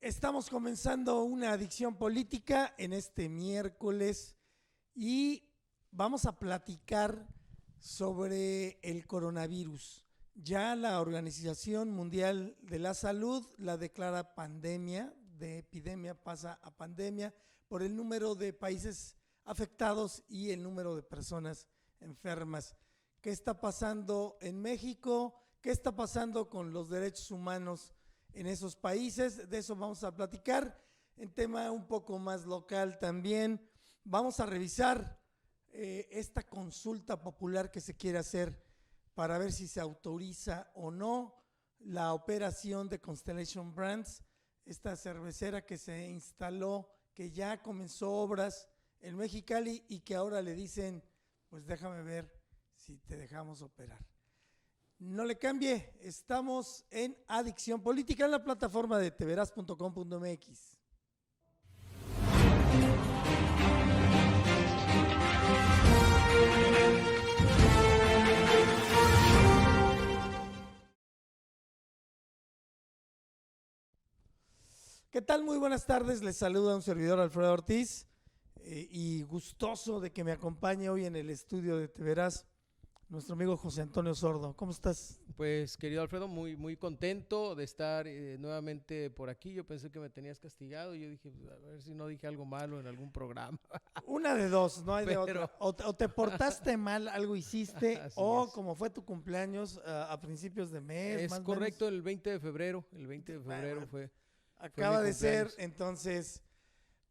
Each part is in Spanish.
Estamos comenzando una adicción política en este miércoles y vamos a platicar sobre el coronavirus. Ya la Organización Mundial de la Salud la declara pandemia, de epidemia pasa a pandemia por el número de países afectados y el número de personas enfermas. ¿Qué está pasando en México? ¿Qué está pasando con los derechos humanos en esos países? De eso vamos a platicar. En tema un poco más local también, vamos a revisar esta consulta popular que se quiere hacer para ver si se autoriza o no la operación de Constellation Brands, esta cervecera que se instaló, que ya comenzó obras en Mexicali y que ahora le dicen, pues déjame ver si te dejamos operar. No le cambie, estamos en Adicción Política en la plataforma de tveraz.com.mx. ¿Qué tal? Muy buenas tardes, les saluda un servidor Alfredo Ortiz y gustoso de que me acompañe hoy en el estudio de TVeraz nuestro amigo José Antonio Sordo. ¿Cómo estás? Pues querido Alfredo, muy contento de estar nuevamente por aquí. Yo pensé que me tenías castigado y yo dije, pues, a ver si no dije algo malo en algún programa. Una de dos, no hay de otra. O te portaste mal, algo hiciste, o como fue tu cumpleaños a principios de mes. Es más correcto, menos. el 20 de febrero. El 20 de febrero fue. Acaba mi de ser, cumpleaños. entonces.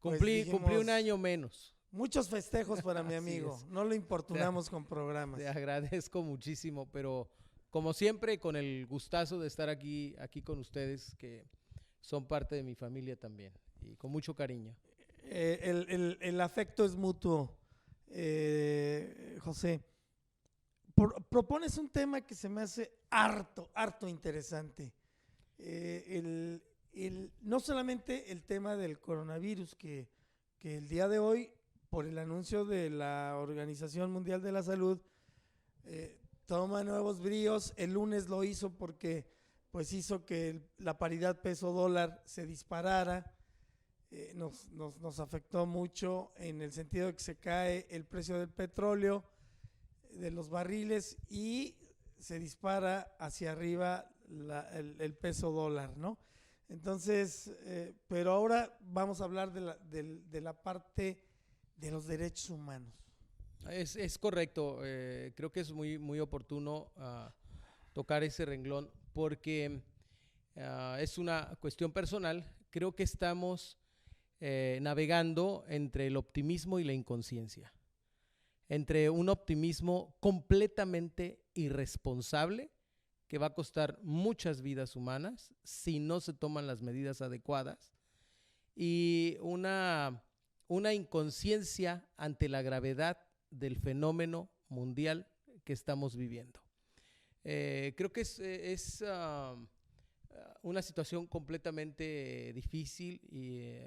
Cumplí un año menos. Muchos festejos para mi amigo. No lo importunamos con programas. Te agradezco muchísimo, pero como siempre, con el gustazo de estar aquí con ustedes, que son parte de mi familia también, y con mucho cariño. El afecto es mutuo, José. Propones un tema que se me hace harto interesante. No solamente el tema del coronavirus, que el día de hoy, por el anuncio de la Organización Mundial de la Salud, toma nuevos bríos. El lunes lo hizo porque pues hizo que la paridad peso-dólar se disparara. Nos afectó mucho en el sentido de que se cae el precio del petróleo, de los barriles, y se dispara hacia arriba el peso dólar, ¿no? Entonces, pero ahora vamos a hablar de la parte de los derechos humanos. Es correcto, creo que es muy oportuno tocar ese renglón porque es una cuestión personal. Creo que estamos navegando entre el optimismo y la inconsciencia, entre un optimismo completamente irresponsable que va a costar muchas vidas humanas si no se toman las medidas adecuadas, y una inconsciencia ante la gravedad del fenómeno mundial que estamos viviendo. Creo que es una situación completamente difícil y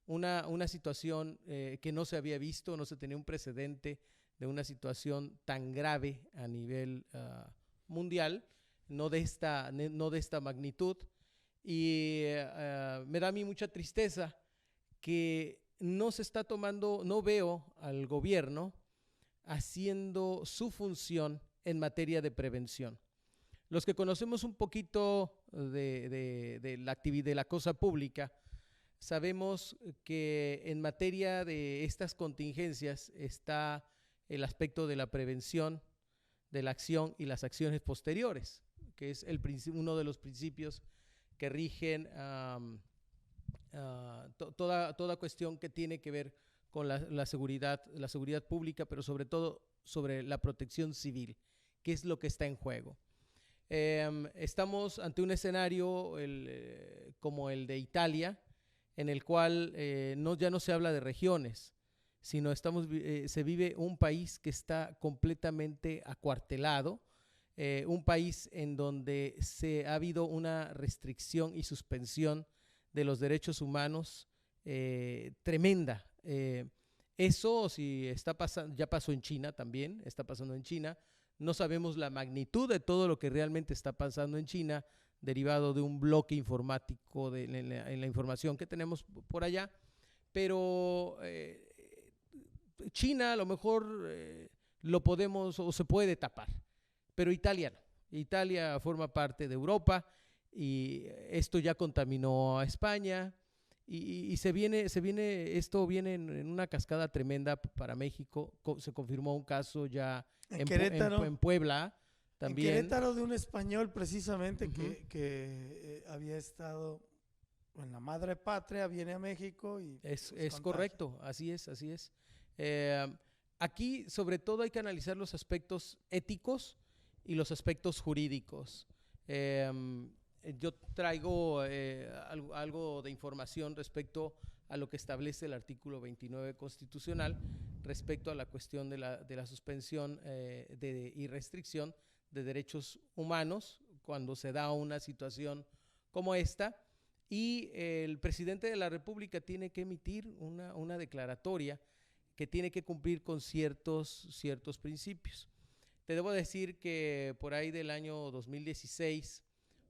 una situación que no se había visto, no se tenía un precedente de una situación tan grave a nivel mundial, no de esta magnitud, y me da a mí mucha tristeza que no se está tomando, no veo al gobierno haciendo su función en materia de prevención. Los que conocemos un poquito de la actividad, de la cosa pública, sabemos que en materia de estas contingencias está el aspecto de la prevención, de la acción y las acciones posteriores, que es uno de los principios que rigen toda cuestión que tiene que ver con la seguridad pública, pero sobre todo sobre la protección civil, que es lo que está en juego. Estamos ante un escenario como el de Italia, en el cual ya no se habla de regiones, sino se vive un país que está completamente acuartelado, un país en donde ha habido una restricción y suspensión de los derechos humanos tremenda. Eso si está pasando, ya pasó en China también, está pasando en China. No sabemos la magnitud de todo lo que realmente está pasando en China, derivado de un bloque informático en la información que tenemos por allá, pero China a lo mejor lo podemos o se puede tapar, pero Italia no. Italia forma parte de Europa y esto ya contaminó a España y esto viene en una cascada tremenda para México. Se confirmó un caso ya en Puebla también. En Querétaro, de un español precisamente que había estado en la madre patria, viene a México y es correcto, así es. Aquí sobre todo hay que analizar los aspectos éticos y los aspectos jurídicos. Yo traigo algo de información respecto a lo que establece el artículo 29 constitucional respecto a la cuestión de la suspensión y restricción de derechos humanos cuando se da una situación como esta, y el presidente de la República tiene que emitir una declaratoria que tiene que cumplir con ciertos principios. Te debo decir que por ahí del año 2016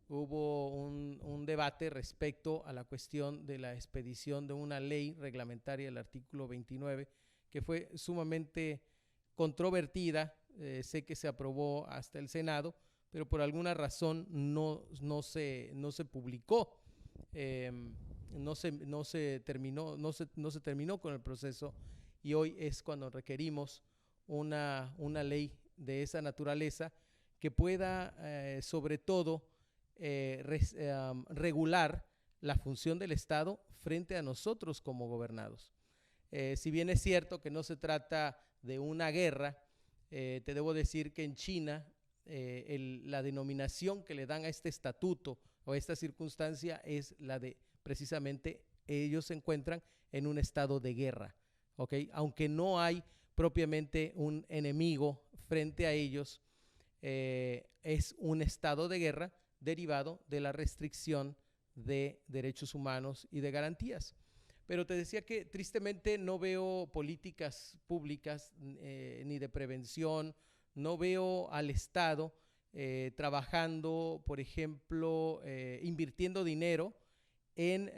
hubo un debate respecto a la cuestión de la expedición de una ley reglamentaria, el artículo 29, que fue sumamente controvertida. Sé que se aprobó hasta el Senado, pero por alguna razón no se publicó, no se terminó con el proceso, y hoy es cuando requerimos una ley de esa naturaleza que pueda sobre todo regular la función del Estado frente a nosotros como gobernados. Si bien es cierto que no se trata de una guerra, te debo decir que en China la denominación que le dan a este estatuto o a esta circunstancia es la de precisamente ellos se encuentran en un estado de guerra, ¿okay? Aunque no hay propiamente un enemigo frente a ellos, es un estado de guerra derivado de la restricción de derechos humanos y de garantías. Pero te decía que tristemente no veo políticas públicas ni de prevención, no veo al Estado trabajando, por ejemplo, invirtiendo dinero en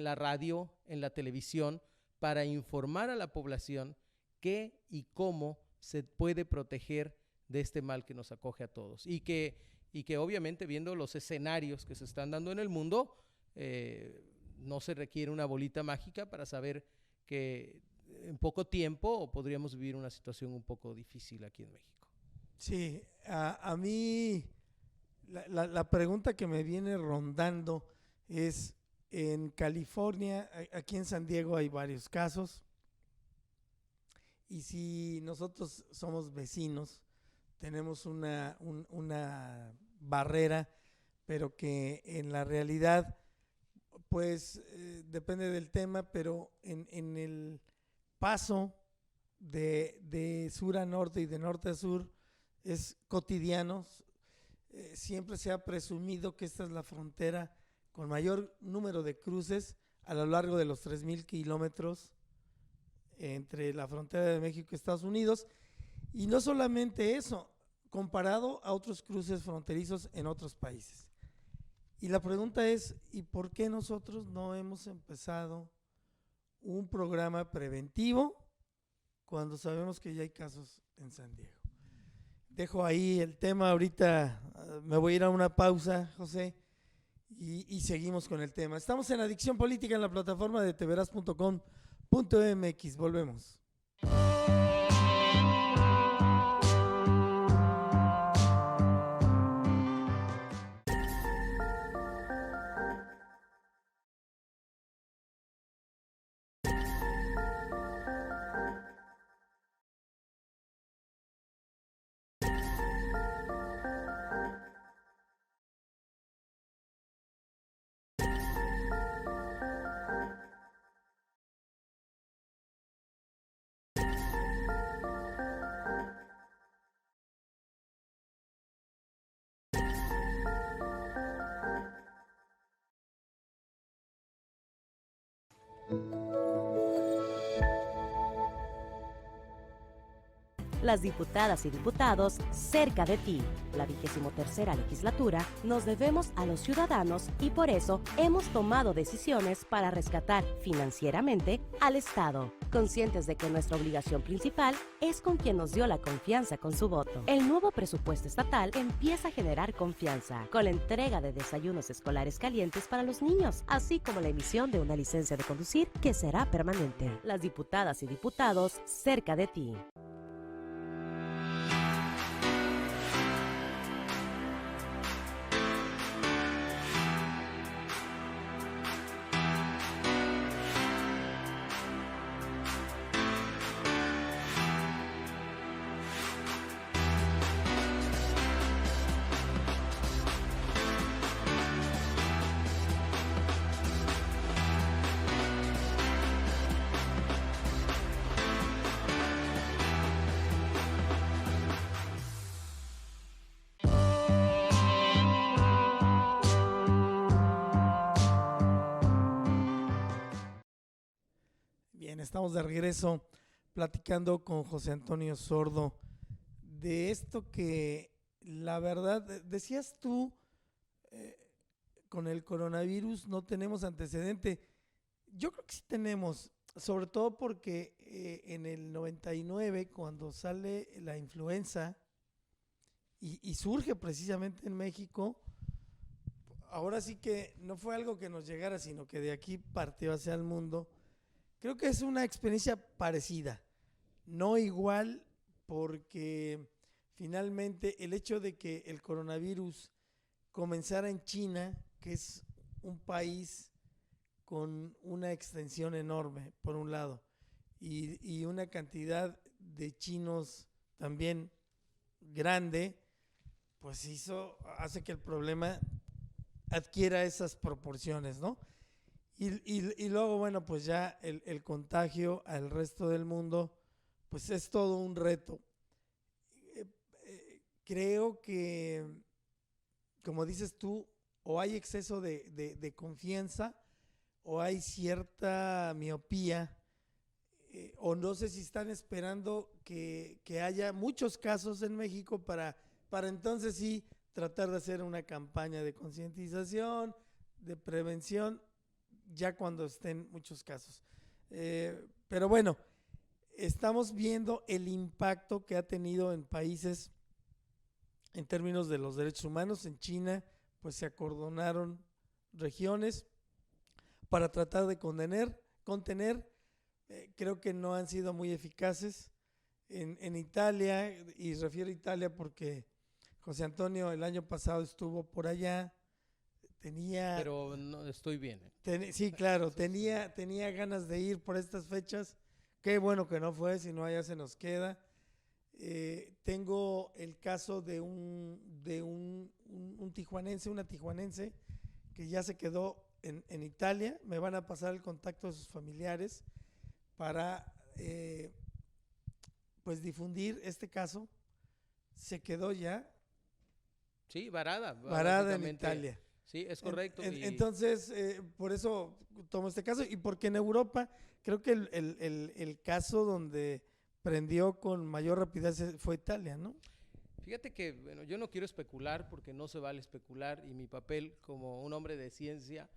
la radio, en la televisión, para informar a la población qué y cómo se puede proteger de este mal que nos acoge a todos. Y que obviamente, viendo los escenarios que se están dando en el mundo, no se requiere una bolita mágica para saber que en poco tiempo podríamos vivir una situación un poco difícil aquí en México. Sí, a mí la pregunta que me viene rondando es, en California, aquí en San Diego hay varios casos, y si nosotros somos vecinos, tenemos una barrera, pero que en la realidad pues depende del tema, pero en el paso de sur a norte y de norte a sur es cotidiano. Siempre se ha presumido que esta es la frontera con mayor número de cruces a lo largo de los 3,000 kilómetros entre la frontera de México y Estados Unidos. Y no solamente eso, comparado a otros cruces fronterizos en otros países. Y la pregunta es, ¿y por qué nosotros no hemos empezado un programa preventivo cuando sabemos que ya hay casos en San Diego? Dejo ahí el tema, ahorita me voy a ir a una pausa, José, y seguimos con el tema. Estamos en Adicción Política en la plataforma de tveras.com.mx. Volvemos. Las diputadas y diputados cerca de ti. La 23ª legislatura nos debemos a los ciudadanos y por eso hemos tomado decisiones para rescatar financieramente al Estado, conscientes de que nuestra obligación principal es con quien nos dio la confianza con su voto. El nuevo presupuesto estatal empieza a generar confianza con la entrega de desayunos escolares calientes para los niños, así como la emisión de una licencia de conducir que será permanente. Las diputadas y diputados cerca de ti. Bien, estamos de regreso platicando con José Antonio Sordo de esto que la verdad, decías tú, con el coronavirus no tenemos antecedente. Yo creo que sí tenemos, sobre todo porque en el 99, cuando sale la influenza y surge precisamente en México, ahora sí que no fue algo que nos llegara, sino que de aquí partió hacia el mundo. Creo que es una experiencia parecida, no igual, porque finalmente el hecho de que el coronavirus comenzara en China, que es un país con una extensión enorme, por un lado, y una cantidad de chinos también grande, pues hace que el problema adquiera esas proporciones, ¿no? Y luego, bueno, pues ya el contagio al resto del mundo, pues es todo un reto. Creo que, como dices tú, o hay exceso de confianza, o hay cierta miopía, o no sé si están esperando que haya muchos casos en México para entonces sí tratar de hacer una campaña de concientización, de prevención, ya cuando estén muchos casos. Pero bueno, estamos viendo el impacto que ha tenido en países en términos de los derechos humanos. En China, pues se acordonaron regiones para tratar de contener. Creo que no han sido muy eficaces. En Italia, y refiero a Italia porque José Antonio el año pasado estuvo por allá. Pero no estoy bien. Sí, claro, tenía ganas de ir por estas fechas. Qué bueno que no fue, si no allá se nos queda. Tengo el caso de un tijuanense, una tijuanense que ya se quedó en Italia. Me van a pasar el contacto de sus familiares para pues difundir este caso. Se quedó ya. Sí, varada en Italia. Sí, es correcto. Entonces, por eso tomo este caso, y porque en Europa creo que el caso donde prendió con mayor rapidez fue Italia, ¿no? Fíjate que, bueno, yo no quiero especular porque no se vale especular, y mi papel como un hombre de ciencia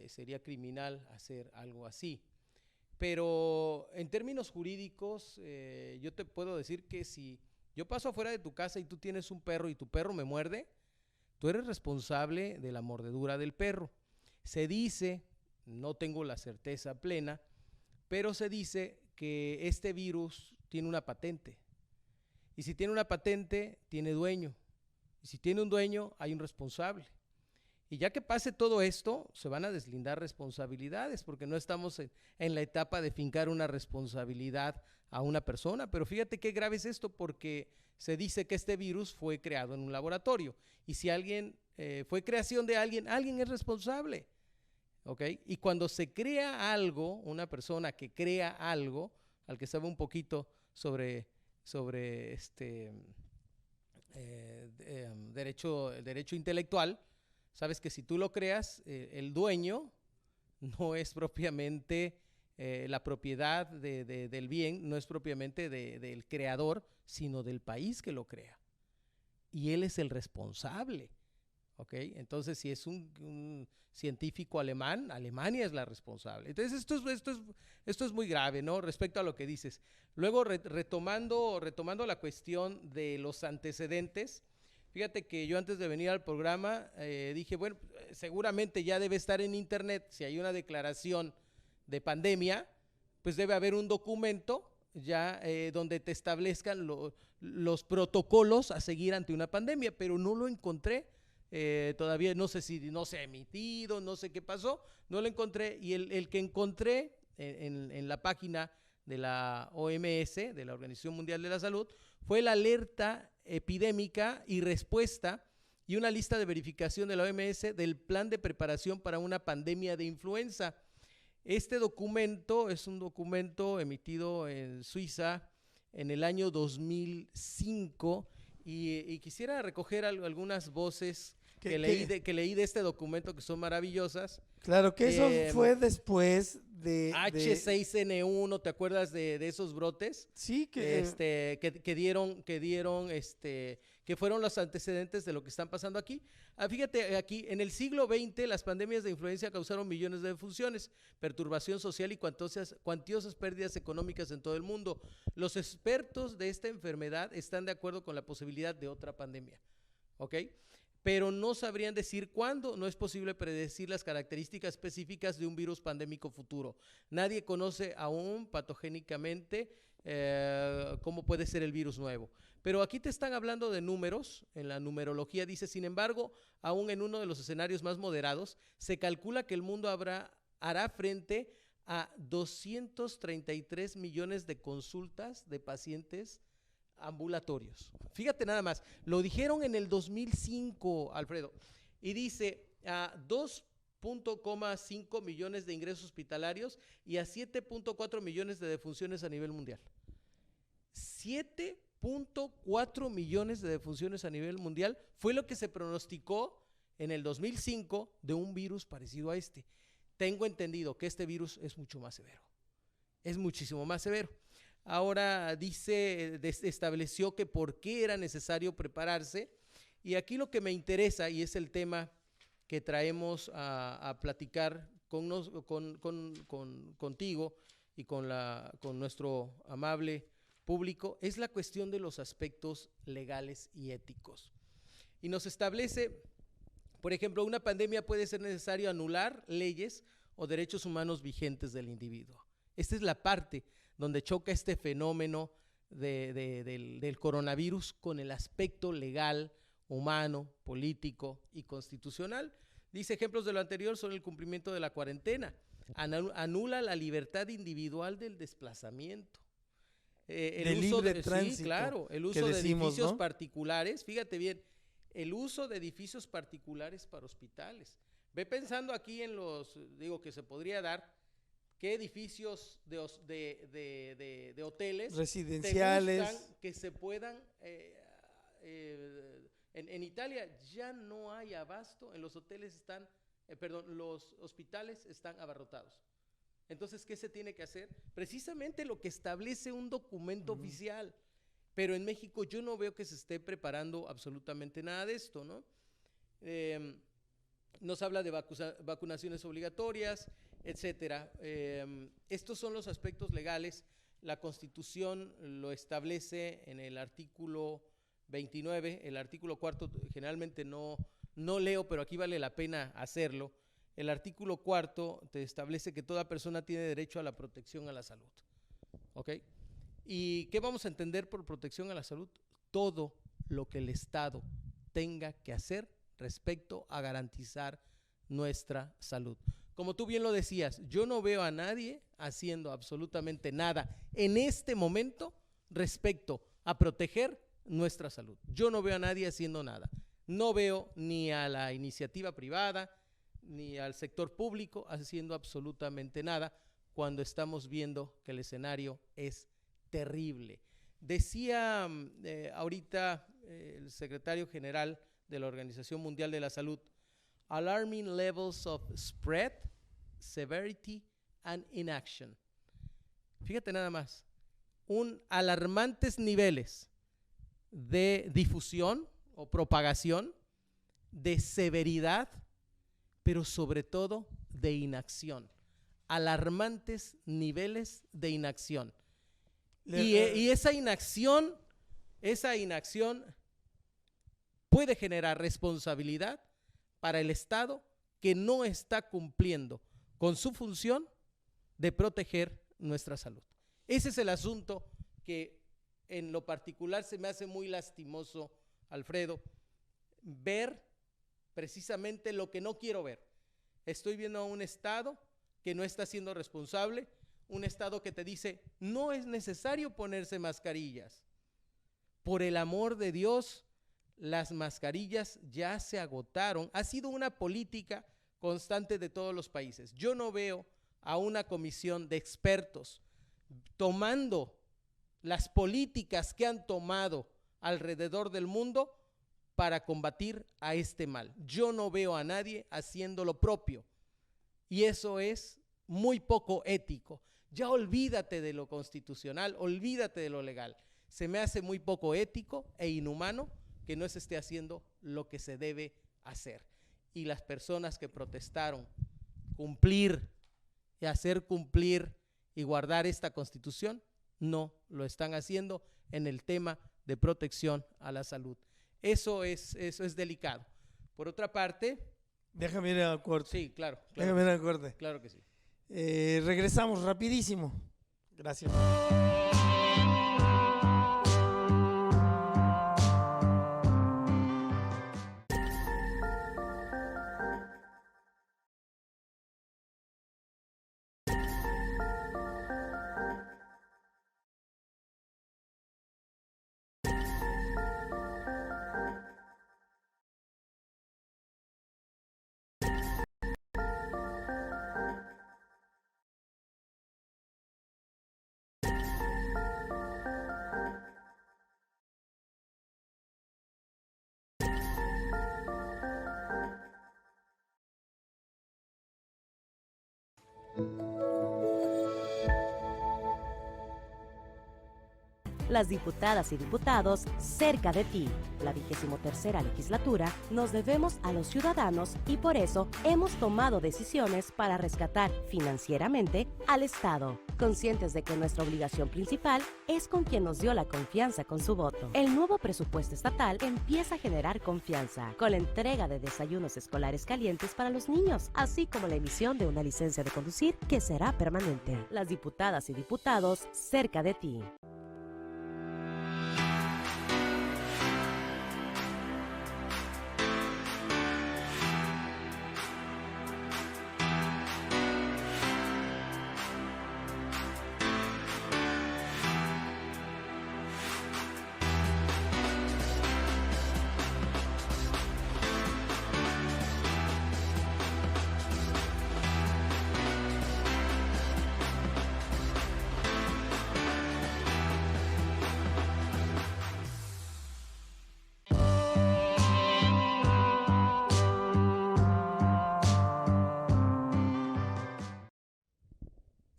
sería criminal hacer algo así. Pero en términos jurídicos, yo te puedo decir que si yo paso afuera de tu casa y tú tienes un perro y tu perro me muerde, tú eres responsable de la mordedura del perro. Se dice, no tengo la certeza plena, pero se dice que este virus tiene una patente. Y si tiene una patente, tiene dueño. Y si tiene un dueño, hay un responsable. Y ya que pase todo esto, se van a deslindar responsabilidades, porque no estamos en la etapa de fincar una responsabilidad a una persona. Pero fíjate qué grave es esto, porque se dice que este virus fue creado en un laboratorio. Y si alguien fue creación de alguien, alguien es responsable. ¿Ok? Y cuando se crea algo, una persona que crea algo, al que sabe un poquito sobre derecho intelectual, sabes que si tú lo creas, el dueño no es propiamente la propiedad del bien no es propiamente del creador, sino del país que lo crea. Y él es el responsable. ¿Ok? Entonces, si es un científico alemán, Alemania es la responsable. Entonces, esto es muy grave, ¿no? Respecto a lo que dices. Luego, retomando la cuestión de los antecedentes, fíjate que yo antes de venir al programa dije, bueno, seguramente ya debe estar en internet, si hay una declaración de pandemia, pues debe haber un documento ya donde te establezcan los protocolos a seguir ante una pandemia, pero no lo encontré. Todavía no sé si no se ha emitido, no sé qué pasó, no lo encontré, y el que encontré en la página de la OMS, de la Organización Mundial de la Salud, fue la alerta epidémica y respuesta y una lista de verificación de la OMS del plan de preparación para una pandemia de influenza. Este documento es un documento emitido en Suiza en el año 2005 y quisiera recoger algunas voces que leí de este documento que son maravillosas. Claro que eso fue después de H6N1, ¿te acuerdas de esos brotes? Sí, que fueron los antecedentes de lo que están pasando aquí. Fíjate, aquí en el siglo XX las pandemias de influenza causaron millones de defunciones, perturbación social y cuantiosas pérdidas económicas en todo el mundo. Los expertos de esta enfermedad están de acuerdo con la posibilidad de otra pandemia, ¿ok? Pero no sabrían decir cuándo. No es posible predecir las características específicas de un virus pandémico futuro. Nadie conoce aún patogénicamente cómo puede ser el virus nuevo. Pero aquí te están hablando de números. En la numerología dice, sin embargo, aún en uno de los escenarios más moderados, se calcula que el mundo hará frente a 233 millones de consultas de pacientes ambulatorios. Fíjate nada más, lo dijeron en el 2005, Alfredo, y dice a 2.5 millones de ingresos hospitalarios y a 7.4 millones de defunciones a nivel mundial. 7.4 millones de defunciones a nivel mundial fue lo que se pronosticó en el 2005 de un virus parecido a este. Tengo entendido que este virus es mucho más severo, es muchísimo más severo. Ahora estableció que por qué era necesario prepararse, y aquí lo que me interesa, y es el tema que traemos a platicar contigo y con nuestro amable público, es la cuestión de los aspectos legales y éticos. Y nos establece, por ejemplo, una pandemia puede ser necesario anular leyes o derechos humanos vigentes del individuo. Esta es la parte donde choca este fenómeno del coronavirus con el aspecto legal, humano, político y constitucional. Dice, ejemplos de lo anterior son el cumplimiento de la cuarentena, anula la libertad individual del desplazamiento. El uso libre tránsito. Sí, claro, el uso de edificios particulares, fíjate bien, el uso de edificios particulares para hospitales. Ve pensando aquí en que se podría dar. ¿Qué edificios de hoteles residenciales te gustan que se puedan en Italia ya no hay abasto, en los hoteles los hospitales están abarrotados. Entonces, ¿qué se tiene que hacer? Precisamente lo que establece un documento oficial, pero en México yo no veo que se esté preparando absolutamente nada de esto, ¿no? Nos habla de vacunaciones obligatorias, etcétera. Estos son los aspectos legales. La Constitución lo establece en el artículo 29, el artículo 4, generalmente no leo, pero aquí vale la pena hacerlo. El artículo 4 te establece que toda persona tiene derecho a la protección a la salud. ¿Ok? ¿Y qué vamos a entender por protección a la salud? Todo lo que el Estado tenga que hacer respecto a garantizar nuestra salud. Como tú bien lo decías, yo no veo a nadie haciendo absolutamente nada en este momento respecto a proteger nuestra salud. Yo no veo a nadie haciendo nada. No veo ni a la iniciativa privada ni al sector público haciendo absolutamente nada cuando estamos viendo que el escenario es terrible. Decía ahorita el secretario general de la Organización Mundial de la Salud, alarming levels of spread, severity and inaction. fíjate nada más, alarmantes niveles de difusión o propagación, de severidad, pero sobre todo de inacción. Alarmantes niveles de inacción. Y esa inacción puede generar responsabilidad para el Estado que no está cumpliendo con su función de proteger nuestra salud. Ese es el asunto que en lo particular se me hace muy lastimoso, Alfredo, ver precisamente lo que no quiero ver. Estoy viendo a un Estado que no está siendo responsable, un Estado que te dice, no es necesario ponerse mascarillas. Por el amor de Dios, las mascarillas ya se agotaron. Ha sido una política constante de todos los países. Yo no veo a una comisión de expertos tomando las políticas que han tomado alrededor del mundo para combatir a este mal. Yo no veo a nadie haciendo lo propio y eso es muy poco ético. Ya olvídate de lo constitucional, olvídate de lo legal. Se me hace muy poco ético e inhumano que no se esté haciendo lo que se debe hacer. Y las personas que protestaron cumplir y hacer cumplir y guardar esta Constitución no lo están haciendo en el tema de protección a la salud. Eso es delicado. Por otra parte… Déjame ir al corte. Sí, claro. Déjame ir al corte. Claro que sí. Regresamos rapidísimo. Gracias. Las diputadas y diputados cerca de ti. La 23ª legislatura nos debemos a los ciudadanos y por eso hemos tomado decisiones para rescatar financieramente al Estado, conscientes de que nuestra obligación principal es con quien nos dio la confianza con su voto. El nuevo presupuesto estatal empieza a generar confianza con la entrega de desayunos escolares calientes para los niños, así como la emisión de una licencia de conducir que será permanente. Las diputadas y diputados cerca de ti.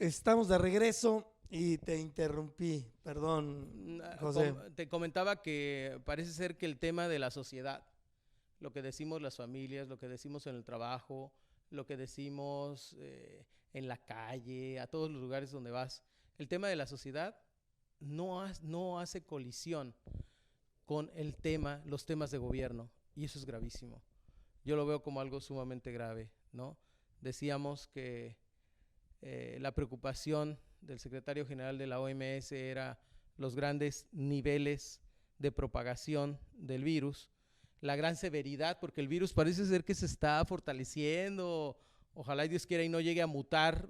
Estamos de regreso y te interrumpí, perdón, José. Te comentaba que parece ser que el tema de la sociedad, lo que decimos las familias, lo que decimos en el trabajo, lo que decimos en la calle, a todos los lugares donde vas, el tema de la sociedad no hace colisión con los temas de gobierno y eso es gravísimo. Yo lo veo como algo sumamente grave, ¿no? Decíamos que la preocupación del secretario general de la OMS era los grandes niveles de propagación del virus, la gran severidad, porque el virus parece ser que se está fortaleciendo, ojalá Dios quiera y no llegue a mutar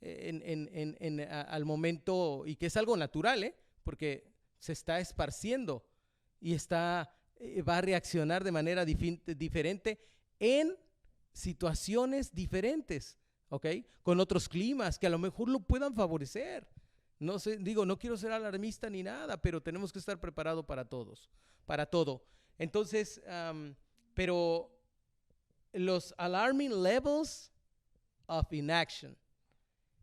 al momento, y que es algo natural, porque se está esparciendo y va a reaccionar de manera diferente en situaciones diferentes. ¿Okay? Con otros climas que a lo mejor lo puedan favorecer. No sé, no quiero ser alarmista ni nada, pero tenemos que estar preparados para todo. Entonces, pero los alarming levels of inaction,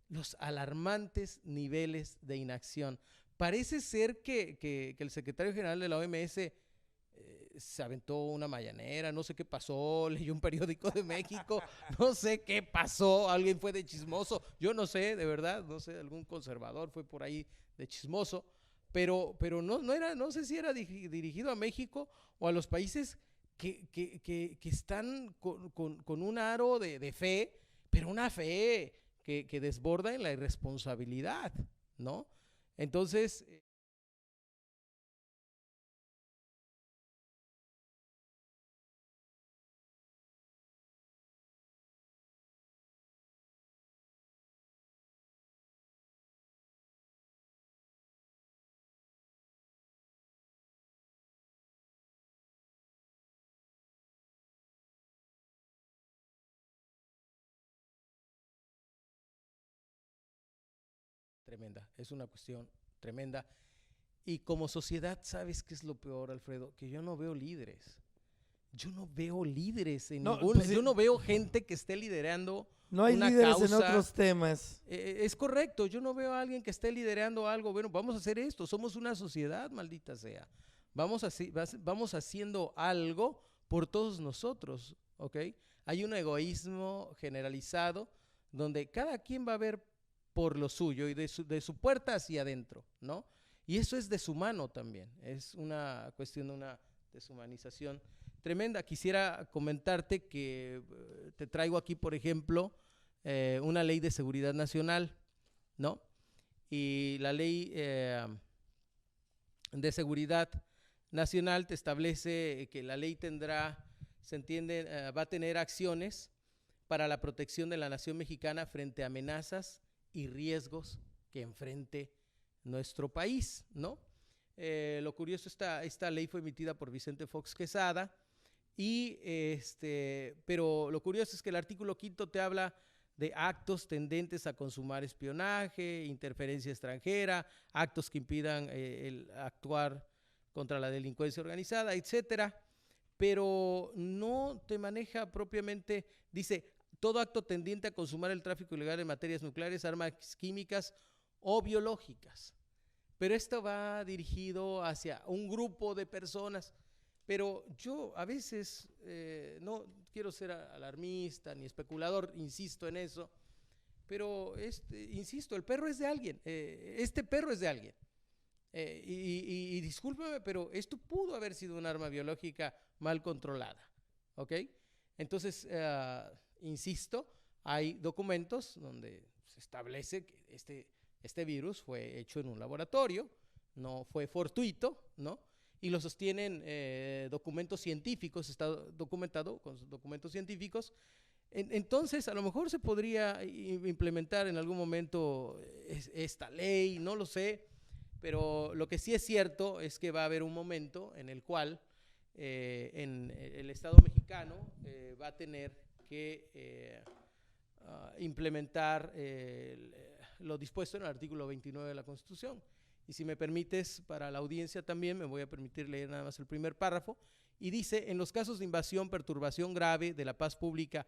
los alarmantes niveles de inacción. Parece ser que el secretario general de la OMS se aventó una mañanera, no sé qué pasó, leyó un periódico de México, no sé qué pasó, alguien fue de chismoso, yo no sé, de verdad, no sé, algún conservador fue por ahí de chismoso, pero no sé si era dirigido a México o a los países que están con un aro de fe, pero una fe que desborda en la irresponsabilidad, ¿no? Entonces, tremenda, es una cuestión tremenda. Y como sociedad, ¿sabes qué es lo peor, Alfredo? Que yo no veo líderes. Yo no veo líderes en ningún... Yo no veo gente que esté liderando no hay una líderes causa. en otros temas. Es correcto, yo no veo a alguien que esté liderando algo. Bueno, vamos a hacer esto, somos una sociedad, maldita sea. Vamos haciendo algo por todos nosotros, ¿ok? Hay un egoísmo generalizado donde cada quien va a ver por lo suyo y de su puerta hacia adentro, ¿no? Y eso es deshumano también, es una cuestión de una deshumanización tremenda. Quisiera comentarte que te traigo aquí, por ejemplo, una ley de seguridad nacional, ¿no? Y la ley de seguridad nacional te establece que la ley va a tener acciones para la protección de la nación mexicana frente a amenazas y riesgos que enfrente nuestro país, ¿no? Lo curioso, esta ley fue emitida por Vicente Fox Quesada, pero lo curioso es que el artículo 5 te habla de actos tendentes a consumar espionaje, interferencia extranjera, actos que impidan el actuar contra la delincuencia organizada, etcétera, pero no te maneja propiamente, dice, todo acto tendiente a consumar el tráfico ilegal de materias nucleares, armas químicas o biológicas. Pero esto va dirigido hacia un grupo de personas. Pero yo a veces no quiero ser alarmista ni especulador, insisto en eso, pero insisto, el perro es de alguien, este perro es de alguien. Y discúlpeme, pero esto pudo haber sido un arma biológica mal controlada, ¿ok? Entonces, insisto, hay documentos donde se establece que este virus fue hecho en un laboratorio, no fue fortuito, ¿no? Y lo sostienen documentos científicos, está documentado con documentos científicos. Entonces, a lo mejor se podría implementar en algún momento esta ley, no lo sé, pero lo que sí es cierto es que va a haber un momento en el cual en el Estado mexicano va a tener que implementar lo dispuesto en el artículo 29 de la Constitución. Y si me permites, para la audiencia también, me voy a permitir leer nada más el primer párrafo, y dice: en los casos de invasión, perturbación grave de la paz pública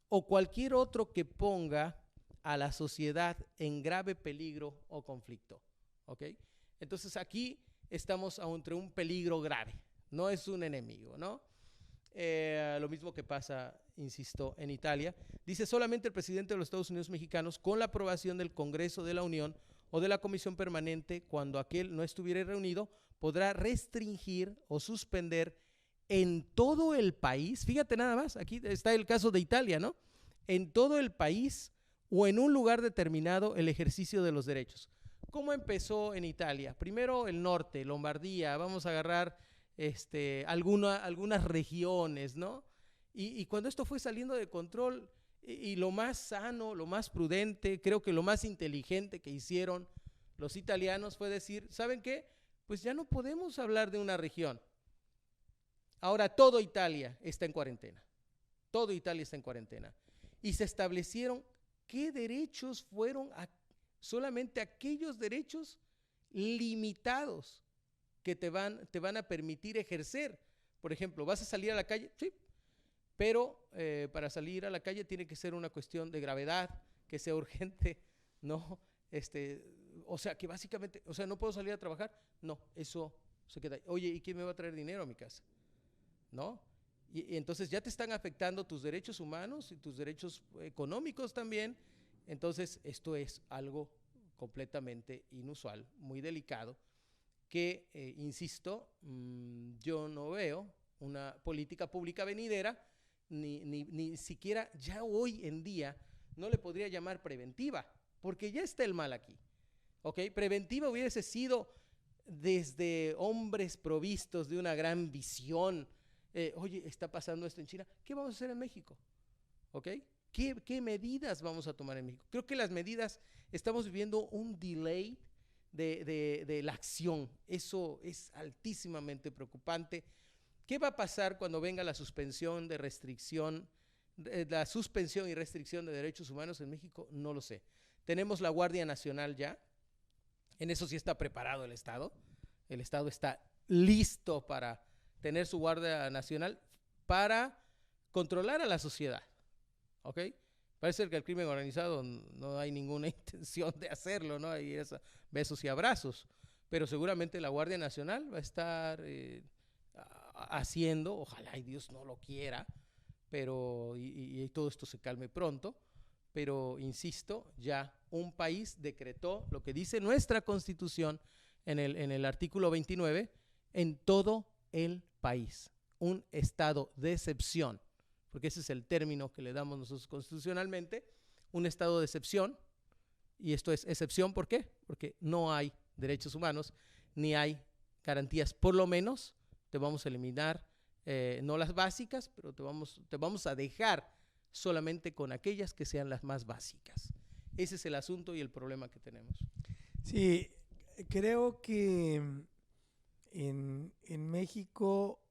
o cualquier otro que ponga a la sociedad en grave peligro o conflicto, ¿ok? Entonces aquí estamos entre un peligro grave, no es un enemigo, ¿no? Lo mismo que pasa, insisto, en Italia. Dice: solamente el presidente de los Estados Unidos mexicanos, con la aprobación del Congreso de la Unión o de la Comisión Permanente, cuando aquel no estuviera reunido, podrá restringir o suspender en todo el país, fíjate nada más, aquí está el caso de Italia, ¿no? En todo el país o en un lugar determinado el ejercicio de los derechos. ¿Cómo empezó en Italia? Primero el norte, Lombardía, vamos a agarrar algunas regiones, ¿no? Y cuando esto fue saliendo de control, y lo más sano, lo más prudente, creo que lo más inteligente que hicieron los italianos fue decir: ¿saben qué? Pues ya no podemos hablar de una región. Ahora todo Italia está en cuarentena. Todo Italia está en cuarentena. Y se establecieron qué derechos fueron solamente aquellos derechos limitados que te van a permitir ejercer. Por ejemplo, ¿vas a salir a la calle? Sí. Pero para salir a la calle tiene que ser una cuestión de gravedad, que sea urgente, ¿no? O sea, que básicamente, o sea, no puedo salir a trabajar, no, eso se queda. Oye, ¿y quién me va a traer dinero a mi casa? ¿No? Y entonces ya te están afectando tus derechos humanos y tus derechos económicos también. Entonces, esto es algo completamente inusual, muy delicado, que, insisto, yo no veo una política pública venidera, ni siquiera ya hoy en día no le podría llamar preventiva, porque ya está el mal aquí. ¿Ok? Preventiva hubiese sido desde hombres provistos de una gran visión. Oye, está pasando esto en China, ¿qué vamos a hacer en México? ¿Ok? ¿Qué medidas vamos a tomar en México? Creo que las medidas, estamos viviendo un delay de la acción. Eso es altísimamente preocupante. ¿Qué va a pasar cuando venga la suspensión de restricción, la suspensión y restricción de derechos humanos en México? No lo sé. Tenemos la Guardia Nacional ya. En eso sí está preparado el Estado. El Estado está listo para tener su Guardia Nacional para controlar a la sociedad. ¿Ok? Parece que el crimen organizado no hay ninguna intención de hacerlo, ¿no? Hay besos y abrazos. Pero seguramente la Guardia Nacional va a estar haciendo, ojalá y Dios no lo quiera, pero y todo esto se calme pronto. Pero, insisto, ya un país decretó lo que dice nuestra Constitución en el artículo 29, en todo el país, un estado de excepción, porque ese es el término que le damos nosotros constitucionalmente, un estado de excepción. Y esto es excepción, ¿por qué? Porque no hay derechos humanos, ni hay garantías. Por lo menos te vamos a eliminar, no las básicas, pero te vamos a dejar solamente con aquellas que sean las más básicas. Ese es el asunto y el problema que tenemos. Sí, creo que en México,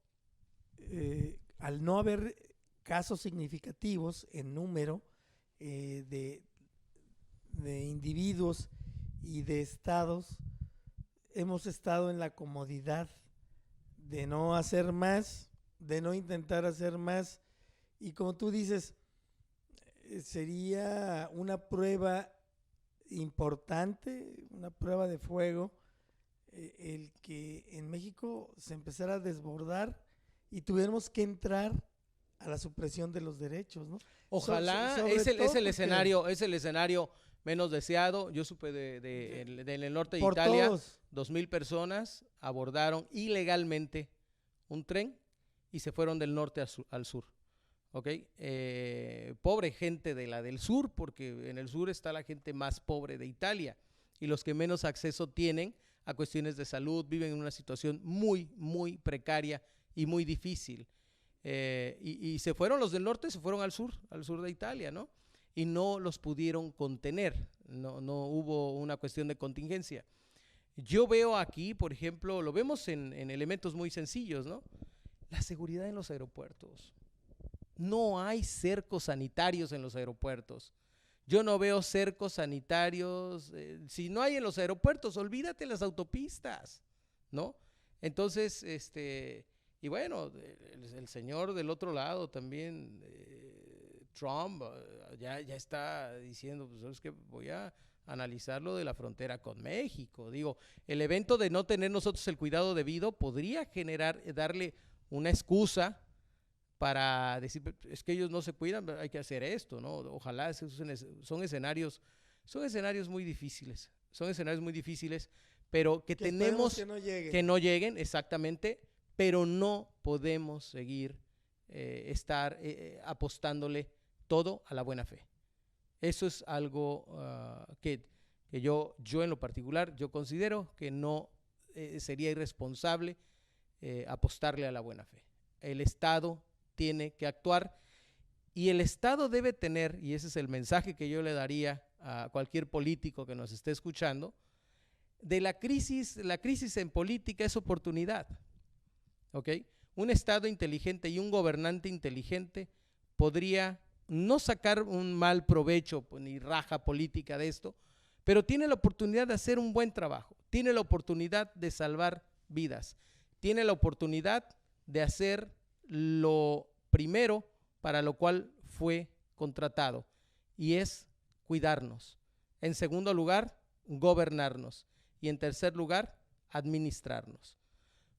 al no haber casos significativos en número de individuos y de estados, hemos estado en la comodidad de no hacer más, de no intentar hacer más, y como tú dices, sería una prueba importante, una prueba de fuego, el que en México se empezara a desbordar y tuviéramos que entrar a la supresión de los derechos, ¿no? Ojalá, es el escenario menos deseado. Yo supe del norte de Italia, 2,000 personas abordaron ilegalmente un tren y se fueron del norte al sur. ¿Ok? Pobre gente del sur, porque en el sur está la gente más pobre de Italia y los que menos acceso tienen a cuestiones de salud, viven en una situación muy, muy precaria y muy difícil. Y se fueron los del norte, se fueron al sur de Italia, ¿no? Y no los pudieron contener, no hubo una cuestión de contingencia. Yo veo aquí, por ejemplo, lo vemos en elementos muy sencillos, ¿no? La seguridad en los aeropuertos. No hay cercos sanitarios en los aeropuertos. Yo no veo cercos sanitarios. Si no hay en los aeropuertos, olvídate las autopistas, ¿no? Entonces, y bueno, el señor del otro lado también, Trump, ya está diciendo, pues es que voy a analizar lo de la frontera con México. Digo, el evento de no tener nosotros el cuidado debido podría darle una excusa para decir, es que ellos no se cuidan, hay que hacer esto, ¿no? Ojalá, son escenarios muy difíciles, pero que tenemos que no lleguen, exactamente, pero no podemos seguir estar apostándole todo a la buena fe. Eso es algo que yo en lo particular, yo considero que no sería irresponsable apostarle a la buena fe. El Estado tiene que actuar y el Estado debe tener, y ese es el mensaje que yo le daría a cualquier político que nos esté escuchando, de la crisis en política es oportunidad, ¿ok? Un Estado inteligente y un gobernante inteligente podría no sacar un mal provecho ni raja política de esto, pero tiene la oportunidad de hacer un buen trabajo, tiene la oportunidad de salvar vidas, tiene la oportunidad de hacer lo primero para lo cual fue contratado, y es cuidarnos, En segundo lugar, gobernarnos. Y en tercer lugar, administrarnos.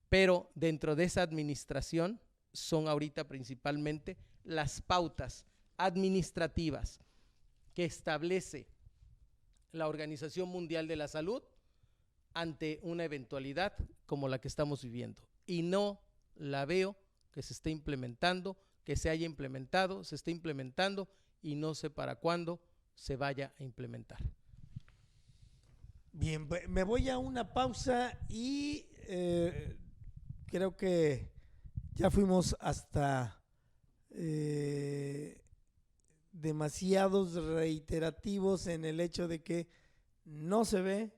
Pero dentro de esa administración son ahorita principalmente las pautas administrativas que establece la Organización Mundial de la Salud ante una eventualidad como la que estamos viviendo. Y no la veo que se esté implementando, que se haya implementado, se esté implementando y no sé para cuándo se vaya a implementar. Bien, me voy a una pausa y creo que ya fuimos hasta demasiados reiterativos en el hecho de que no se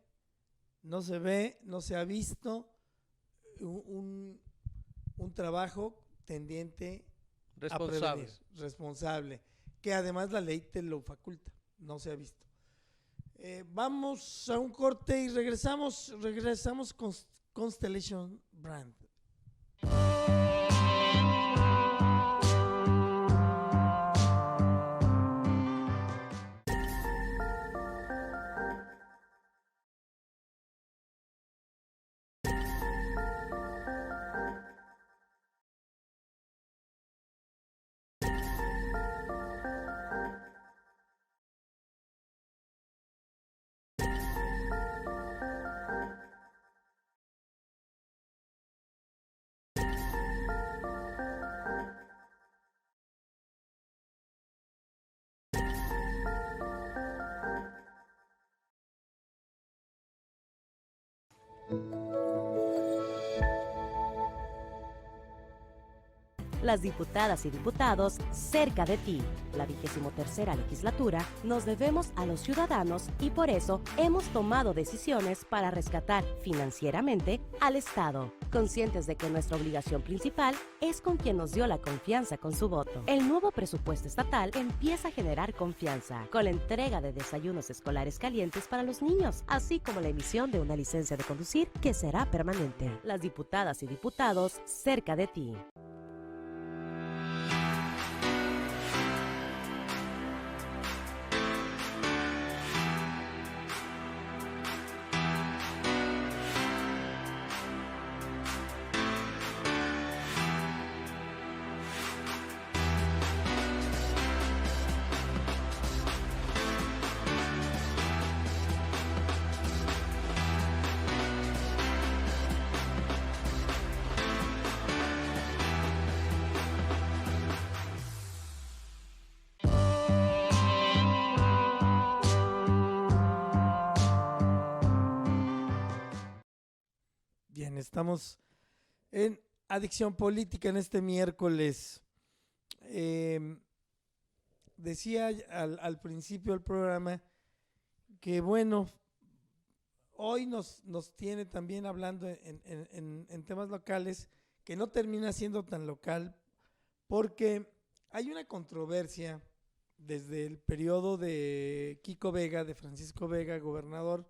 ha visto un trabajo tendiente a prevenir, responsable, que además la ley te lo faculta, no se ha visto. Vamos a un corte y regresamos con Constellation Brand. Las diputadas y diputados cerca de ti. La 23ª legislatura nos debemos a los ciudadanos y por eso hemos tomado decisiones para rescatar financieramente al Estado, conscientes de que nuestra obligación principal es con quien nos dio la confianza con su voto. El nuevo presupuesto estatal empieza a generar confianza con la entrega de desayunos escolares calientes para los niños, así como la emisión de una licencia de conducir que será permanente. Las diputadas y diputados cerca de ti. Bien, estamos en Adicción Política en este miércoles. Decía al principio del programa que, bueno, hoy nos tiene también hablando en temas locales, que no termina siendo tan local, porque hay una controversia desde el periodo de Kiko Vega, de Francisco Vega, gobernador,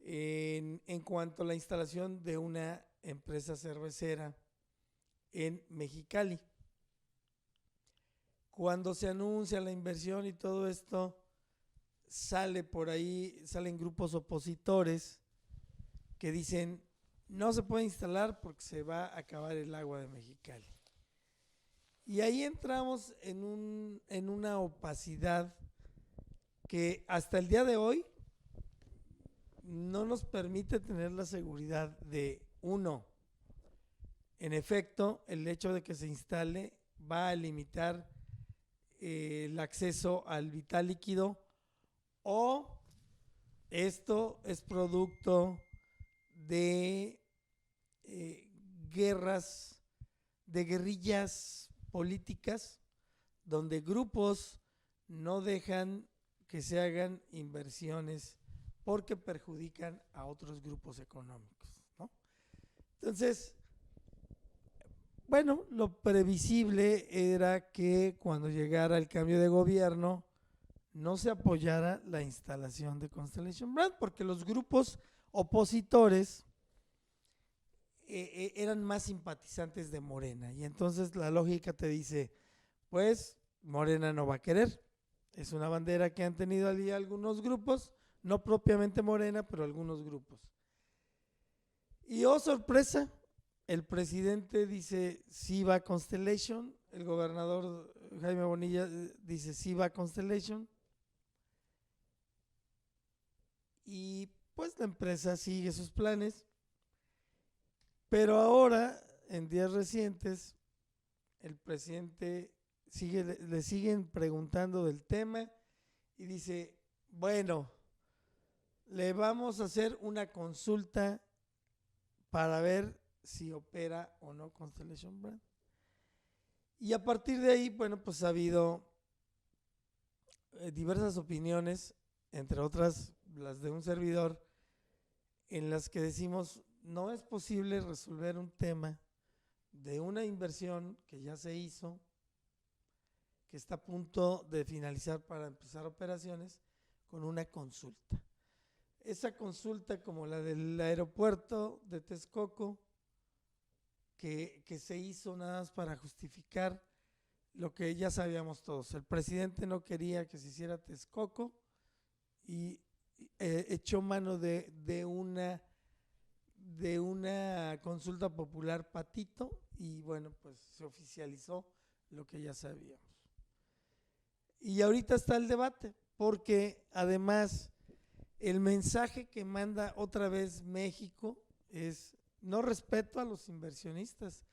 en cuanto a la instalación de una empresa cervecera en Mexicali. Cuando se anuncia la inversión y todo esto, salen grupos opositores que dicen no se puede instalar porque se va a acabar el agua de Mexicali. Y ahí entramos en una opacidad que hasta el día de hoy no nos permite tener la seguridad de, uno, en efecto, el hecho de que se instale va a limitar el acceso al vital líquido, o esto es producto de guerrillas políticas, donde grupos no dejan que se hagan inversiones porque perjudican a otros grupos económicos, ¿no? Entonces, bueno, lo previsible era que cuando llegara el cambio de gobierno no se apoyara la instalación de Constellation Brand, porque los grupos opositores eran más simpatizantes de Morena, y entonces la lógica te dice, pues Morena no va a querer, Es una bandera que han tenido allí algunos grupos, no propiamente Morena, pero algunos grupos. Y oh sorpresa, el presidente dice sí va a Constellation, el gobernador Jaime Bonilla dice sí va a Constellation, y pues la empresa sigue sus planes, pero ahora, en días recientes, el presidente le siguen preguntando del tema y dice, bueno, le vamos a hacer una consulta para ver si opera o no Constellation Brand. Y a partir de ahí, bueno, pues ha habido diversas opiniones, entre otras las de un servidor, en las que decimos, no es posible resolver un tema de una inversión que ya se hizo, que está a punto de finalizar para empezar operaciones, con una consulta. Esa consulta, como la del aeropuerto de Texcoco, que se hizo nada más para justificar lo que ya sabíamos todos. El presidente no quería que se hiciera Texcoco y echó mano de una consulta popular patito, y bueno, pues se oficializó lo que ya sabíamos. Y ahorita está el debate, porque además el mensaje que manda otra vez México es: no respeto a los inversionistas.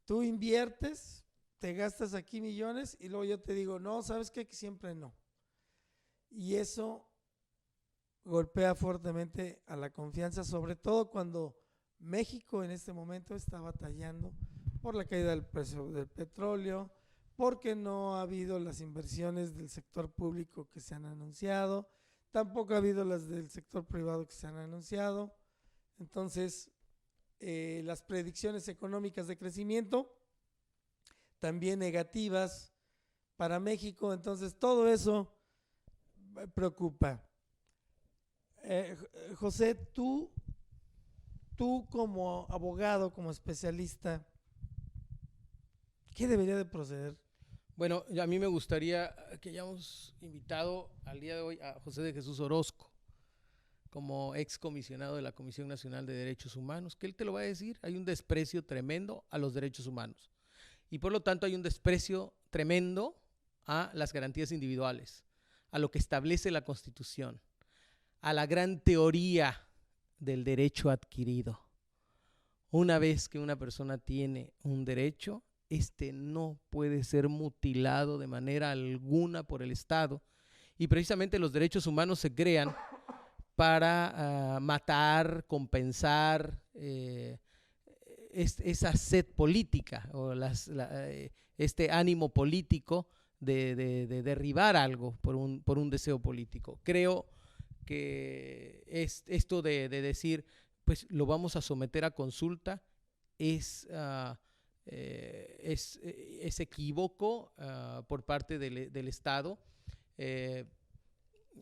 Tú inviertes, te gastas aquí millones y luego yo te digo, no, ¿sabes qué? Que siempre no. Y eso golpea fuertemente a la confianza, sobre todo cuando México en este momento está batallando por la caída del precio del petróleo, porque no ha habido las inversiones del sector público que se han anunciado, tampoco ha habido las del sector privado que se han anunciado. Entonces, las predicciones económicas de crecimiento también negativas para México. Entonces, todo eso preocupa. José, tú como abogado, como especialista, ¿qué debería de proceder? Bueno, a mí me gustaría que hayamos invitado al día de hoy a José de Jesús Orozco, como ex comisionado de la Comisión Nacional de Derechos Humanos, que él te lo va a decir. Hay un desprecio tremendo a los derechos humanos y por lo tanto hay un desprecio tremendo a las garantías individuales, a lo que establece la Constitución, a la gran teoría del derecho adquirido. Una vez que una persona tiene un derecho, este no puede ser mutilado de manera alguna por el Estado, y precisamente los derechos humanos se crean para matar, compensar esa sed política o este ánimo político de derribar algo por un deseo político. Creo que esto de decir, pues lo vamos a someter a consulta, es equívoco por parte del Estado.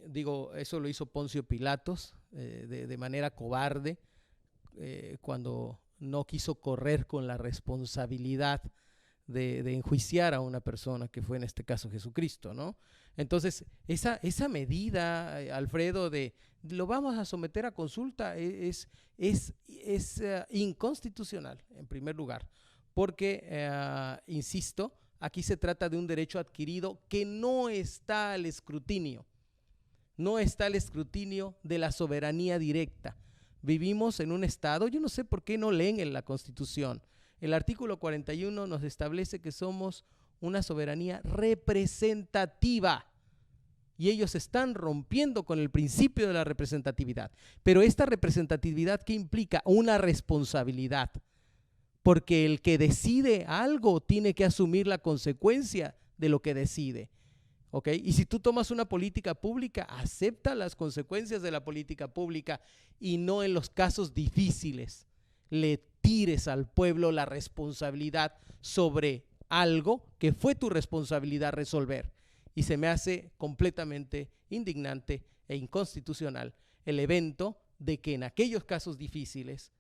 Digo, eso lo hizo Poncio Pilatos de manera cobarde, cuando no quiso correr con la responsabilidad de enjuiciar a una persona, que fue en este caso Jesucristo, ¿no? Entonces, esa medida, Alfredo, de lo vamos a someter a consulta es inconstitucional, en primer lugar, porque, insisto, aquí se trata de un derecho adquirido que no está al escrutinio. No está el escrutinio de la soberanía directa. Vivimos en un estado, yo no sé por qué no leen en la Constitución. El artículo 41 nos establece que somos una soberanía representativa y ellos están rompiendo con el principio de la representatividad. Pero esta representatividad, ¿qué implica? Una responsabilidad, porque el que decide algo tiene que asumir la consecuencia de lo que decide. ¿Okay? Y si tú tomas una política pública, acepta las consecuencias de la política pública y no en los casos difíciles le tires al pueblo la responsabilidad sobre algo que fue tu responsabilidad resolver. Y se me hace completamente indignante e inconstitucional el evento de que en aquellos casos difíciles,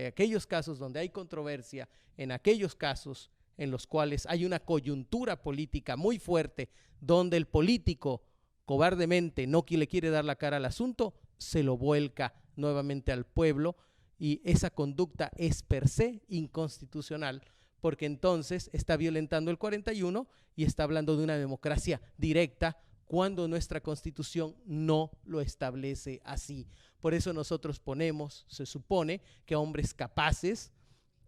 aquellos casos donde hay controversia, en aquellos casos en los cuales hay una coyuntura política muy fuerte, donde el político cobardemente no le quiere dar la cara al asunto, se lo vuelca nuevamente al pueblo, y esa conducta es per se inconstitucional, porque entonces está violentando el 41 y está hablando de una democracia directa cuando nuestra Constitución no lo establece así. Por eso nosotros ponemos, se supone, que a hombres capaces,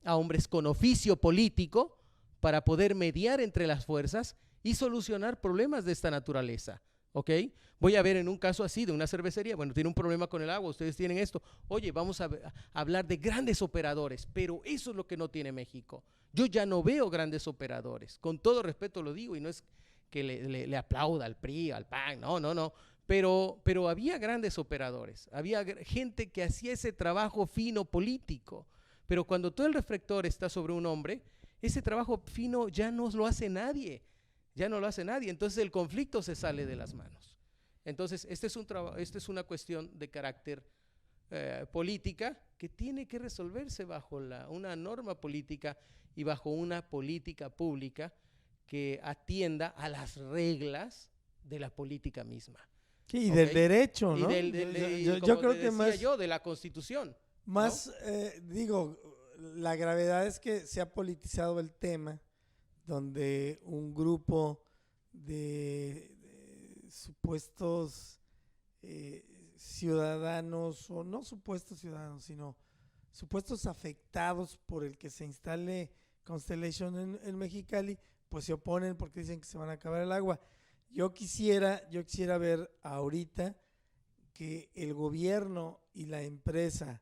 a hombres con oficio político, para poder mediar entre las fuerzas y solucionar problemas de esta naturaleza. ¿Ok? Voy a ver en un caso así de una cervecería, bueno, tiene un problema con el agua, ustedes tienen esto, oye, vamos a hablar de grandes operadores, pero eso es lo que no tiene México. Yo ya no veo grandes operadores, con todo respeto lo digo, y no es que le aplauda al PRI, al PAN, no, pero había grandes operadores, había gente que hacía ese trabajo fino político, pero cuando todo el reflector está sobre un hombre, ese trabajo fino ya no lo hace nadie. Ya no lo hace nadie, entonces el conflicto se sale de las manos. Entonces, esta es una cuestión de carácter política que tiene que resolverse bajo una norma política y bajo una política pública que atienda a las reglas de la política misma. Sí, y del derecho, ¿no? Yo creo que más de la Constitución. Más, ¿no? La gravedad es que se ha politizado el tema, donde un grupo de supuestos ciudadanos, o no supuestos ciudadanos, sino supuestos afectados por el que se instale Constellation en Mexicali, pues se oponen porque dicen que se van a acabar el agua. Yo quisiera ver ahorita que el gobierno y la empresa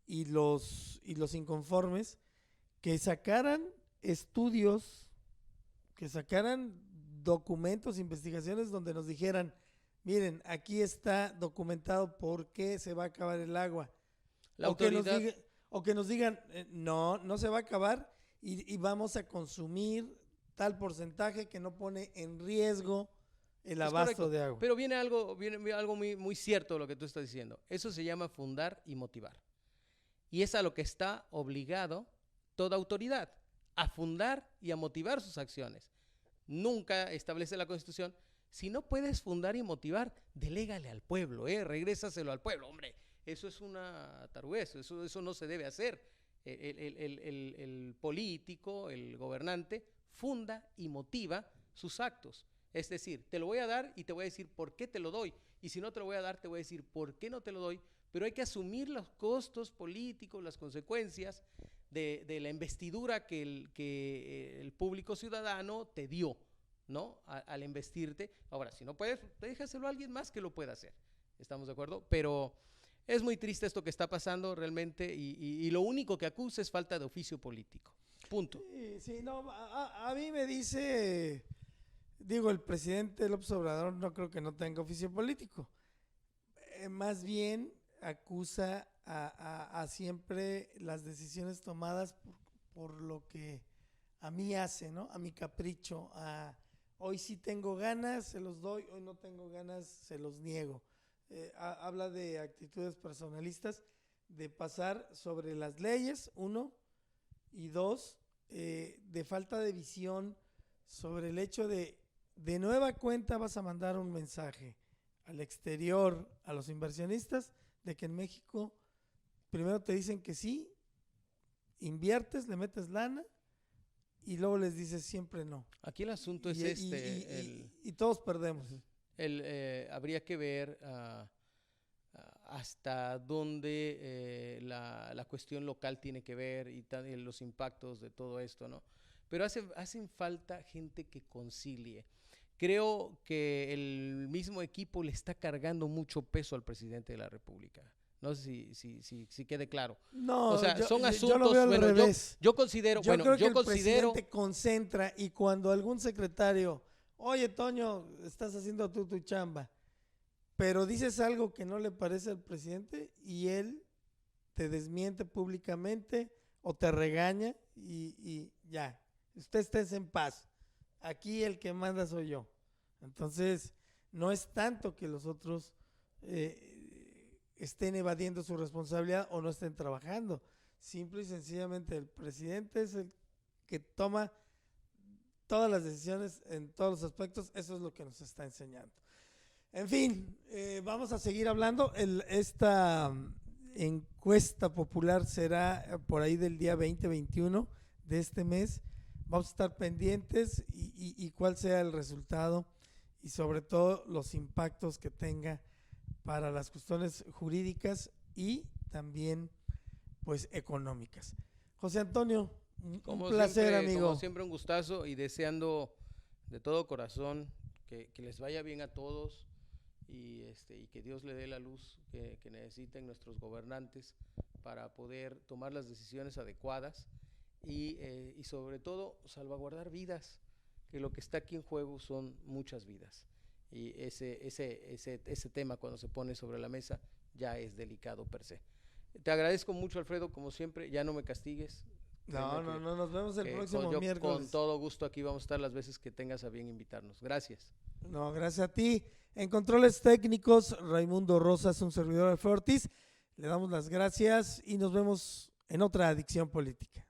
y los inconformes que sacaran estudios, que sacaran documentos, investigaciones donde nos dijeran, miren, aquí está documentado por qué se va a acabar el agua. O que nos digan, no se va a acabar y vamos a consumir tal porcentaje que no pone en riesgo el abasto de agua. Pero viene algo muy, muy cierto de lo que tú estás diciendo. Eso se llama fundar y motivar. Y es a lo que está obligado toda autoridad, a fundar y a motivar sus acciones. Nunca establece la Constitución, si no puedes fundar y motivar, delégale al pueblo, regrésaselo al pueblo, hombre, eso es una tarugez, eso no se debe hacer. El político, el gobernante, funda y motiva sus actos. Es decir, te lo voy a dar y te voy a decir por qué te lo doy, y si no te lo voy a dar, te voy a decir por qué no te lo doy, pero hay que asumir los costos políticos, las consecuencias de la investidura que el público ciudadano te dio, ¿no? Al investirte. Ahora, si no puedes, déjaselo a alguien más que lo pueda hacer. ¿Estamos de acuerdo? Pero es muy triste esto que está pasando realmente, y lo único que acusa es falta de oficio político. Punto. Sí, no, a mí me dice, el presidente López Obrador no creo que no tenga oficio político. Más bien acusa a siempre las decisiones tomadas por lo que a mí hace, ¿no? A mi capricho, hoy sí tengo ganas, se los doy, hoy no tengo ganas, se los niego. Habla de actitudes personalistas, de pasar sobre las leyes, uno, y dos, de falta de visión sobre el hecho de nueva cuenta vas a mandar un mensaje al exterior, a los inversionistas, de que en México primero te dicen que sí, inviertes, le metes lana, y luego les dices siempre no. Aquí el asunto es y todos perdemos. Habría que ver hasta dónde la cuestión local tiene que ver y los impactos de todo esto, ¿no? Pero hacen falta gente que concilie. Creo que el mismo equipo le está cargando mucho peso al presidente de la República. No sé si quede claro. No, o sea, son asuntos. Yo lo veo al revés. Yo considero. Yo creo que el presidente concentra, y cuando algún secretario, oye, Toño, estás haciendo tú tu chamba, pero dices algo que no le parece al presidente y él te desmiente públicamente o te regaña y ya, usted estés en paz. Aquí el que manda soy yo. Entonces, no es tanto que los otros estén evadiendo su responsabilidad o no estén trabajando. Simple y sencillamente el presidente es el que toma todas las decisiones en todos los aspectos. Eso es lo que nos está enseñando. En fin, vamos a seguir hablando. Esta encuesta popular será por ahí del día 20-21 de este mes. Vamos a estar pendientes y cuál sea el resultado y sobre todo los impactos que tenga para las cuestiones jurídicas y también pues económicas. José Antonio, un placer, siempre, amigo. Como siempre, un gustazo y deseando de todo corazón que les vaya bien a todos y que Dios le dé la luz que necesiten nuestros gobernantes para poder tomar las decisiones adecuadas y sobre todo salvaguardar vidas, que lo que está aquí en juego son muchas vidas. Y ese tema cuando se pone sobre la mesa ya es delicado per se. Te agradezco mucho, Alfredo, como siempre, ya no me castigues. No, nos vemos el próximo miércoles. Con todo gusto aquí vamos a estar las veces que tengas a bien invitarnos. Gracias. No, gracias a ti. En controles técnicos, Raimundo Rosas, un servidor de Fortis. Le damos las gracias y nos vemos en otra Adicción Política.